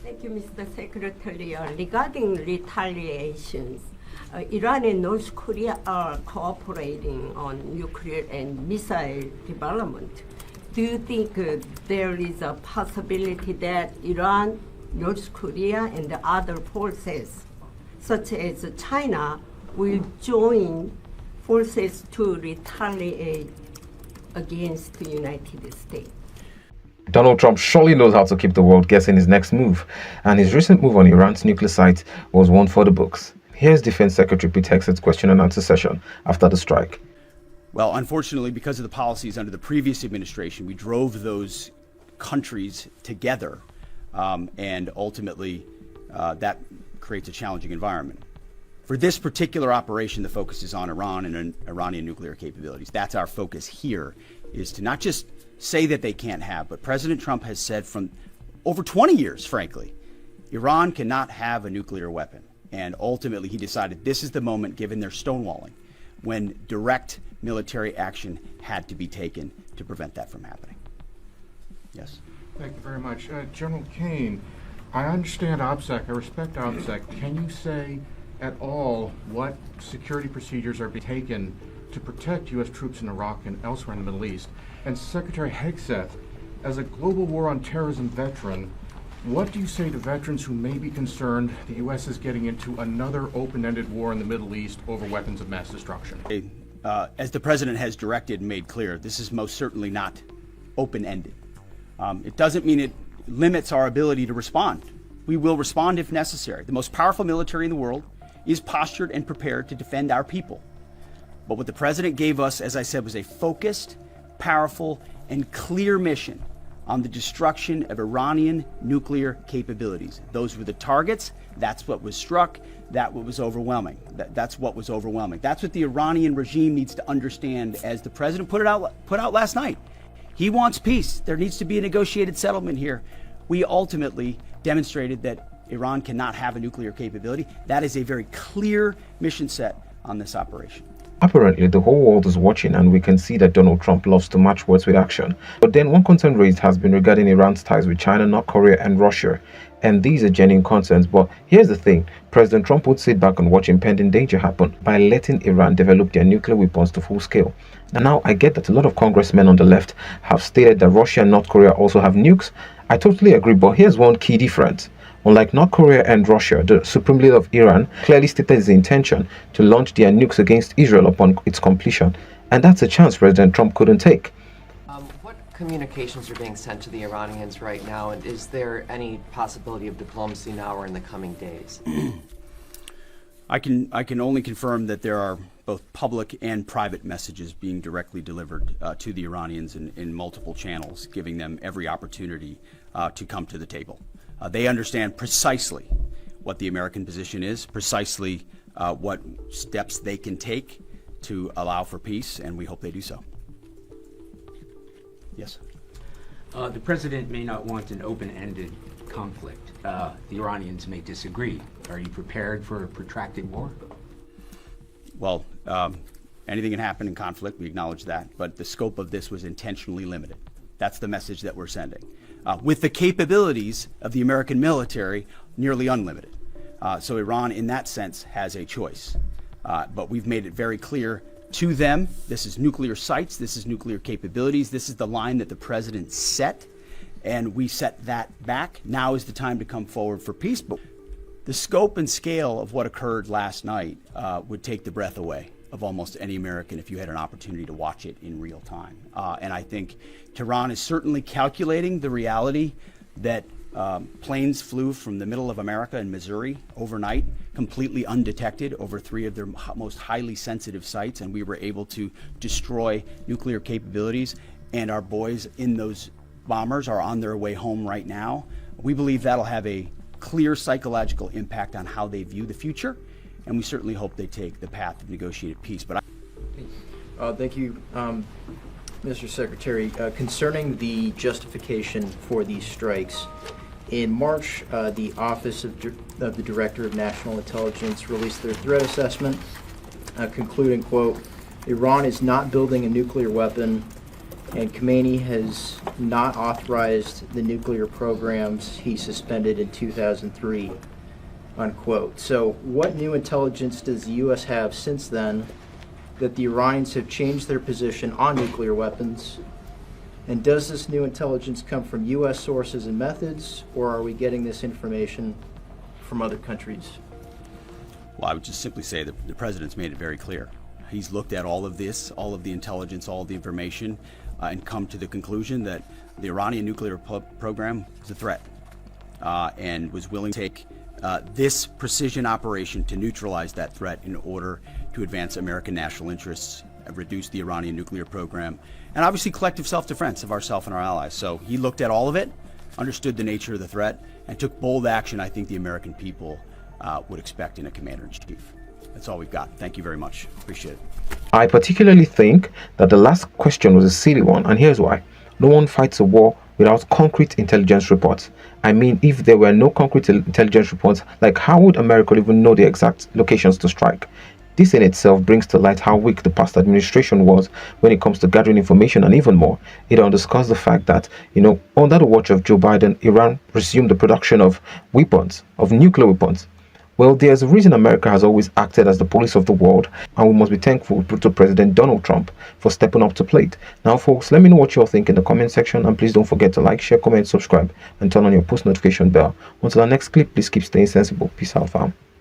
Thank you, Mr. Secretary. Regarding retaliations, Iran and North Korea are cooperating on nuclear and missile development. Do you think there is a possibility that Iran, North Korea, and the other forces, such as China, will join forces to retaliate against the United States? Donald Trump surely knows how to keep the world guessing his next move, and his recent move on Iran's nuclear site was one for the books. Here's Defense Secretary Pete Hegseth's question and answer session after the strike. Well, unfortunately, because of the policies under the previous administration, we drove those countries together, and ultimately that creates a challenging environment. For this particular operation, the focus is on Iran and Iranian nuclear capabilities. That's our focus here, is to not just say that they can't have, but President Trump has said from over 20 years, frankly, Iran cannot have a nuclear weapon. And ultimately, he decided this is the moment, given their stonewalling, when direct military action had to be taken to prevent that from happening. Yes? Thank you very much. General Kane, I understand OPSEC, I respect OPSEC. Can you say at all what security procedures are being taken to protect U.S. troops in Iraq and elsewhere in the Middle East? And Secretary Hegseth, as a global war on terrorism veteran, what do you say to veterans who may be concerned the U.S. is getting into another open-ended war in the Middle East over weapons of mass destruction? As the President has directed and made clear, this is most certainly not open-ended. It doesn't mean it limits our ability to respond. We will respond if necessary. The most powerful military in the world is postured and prepared to defend our people. But what the President gave us, as I said, was a focused, powerful, and clear mission on the destruction of Iranian nuclear capabilities. Those were the targets. That's what was struck. That's what was overwhelming. That's what was overwhelming. That's what the Iranian regime needs to understand, as the President put out last night. He wants peace. There needs to be a negotiated settlement here. We ultimately demonstrated that Iran cannot have a nuclear capability. That is a very clear mission set on this operation. Apparently, the whole world is watching, and we can see that Donald Trump loves to match words with action. But then one concern raised has been regarding Iran's ties with China, North Korea, and Russia. And these are genuine concerns, but here's the thing. President Trump would sit back and watch impending danger happen by letting Iran develop their nuclear weapons to full scale. And now I get that a lot of congressmen on the left have stated that Russia and North Korea also have nukes. I totally agree, but here's one key difference. Unlike North Korea and Russia, the supreme leader of Iran clearly stated his intention to launch their nukes against Israel upon its completion, and that's a chance President Trump couldn't take. What communications are being sent to the Iranians right now, and is there any possibility of diplomacy now or in the coming days? I can only confirm that there are both public and private messages being directly delivered to the Iranians in multiple channels, giving them every opportunity to come to the table. They understand precisely what the American position is, precisely what steps they can take to allow for peace, and we hope they do so. Yes? The president may not want an open-ended conflict. The Iranians may disagree. Are you prepared for a protracted war? Well, anything can happen in conflict, we acknowledge that, but the scope of this was intentionally limited. That's the message that we're sending. With the capabilities of the American military nearly unlimited. So Iran, in that sense, has a choice. But we've made it very clear to them, this is nuclear sites, this is nuclear capabilities, this is the line that the president set, and we set that back. Now is the time to come forward for peace. But the scope and scale of what occurred last night would take the breath away of almost any American if you had an opportunity to watch it in real time. And I think Tehran is certainly calculating the reality that planes flew from the middle of America and Missouri overnight, completely undetected over 3 of their most highly sensitive sites, and we were able to destroy nuclear capabilities, and our boys in those bombers are on their way home right now. We believe that'll have a clear psychological impact on how they view the future, and we certainly hope they take the path of negotiated peace. But thank you, Mr. Secretary. Concerning the justification for these strikes, in March, the Office of the Director of National Intelligence released their threat assessment, concluding, quote, Iran is not building a nuclear weapon. and Khomeini has not authorized the nuclear programs he suspended in 2003, unquote. So what new intelligence does the U.S. have since then that the Iranians have changed their position on nuclear weapons? And does this new intelligence come from U.S. sources and methods, or are we getting this information from other countries? Well, I would just simply say that the president's made it very clear. He's looked at all of this, all of the intelligence, all of the information, and come to the conclusion that the Iranian nuclear program is a threat, and was willing to take this precision operation to neutralize that threat in order to advance American national interests, reduce the Iranian nuclear program, and obviously collective self-defense of ourselves and our allies. So he looked at all of it, understood the nature of the threat, and took bold action I think the American people would expect in a commander-in-chief. That's all we've got. Thank you very much. Appreciate it. I particularly think that the last question was a silly one, and here's why. No one fights a war without concrete intelligence reports. I mean, if there were no concrete intelligence reports, like how would America even know the exact locations to strike? This in itself brings to light how weak the past administration was when it comes to gathering information, and even more, it underscores the fact that, under the watch of Joe Biden, Iran resumed the production of weapons, of nuclear weapons. Well, there's a reason America has always acted as the police of the world, and we must be thankful to President Donald Trump for stepping up to plate. Now, folks, let me know what you all think in the comment section, and please don't forget to like, share, comment, subscribe, and turn on your post notification bell. Until our next clip, please keep staying sensible. Peace out, fam.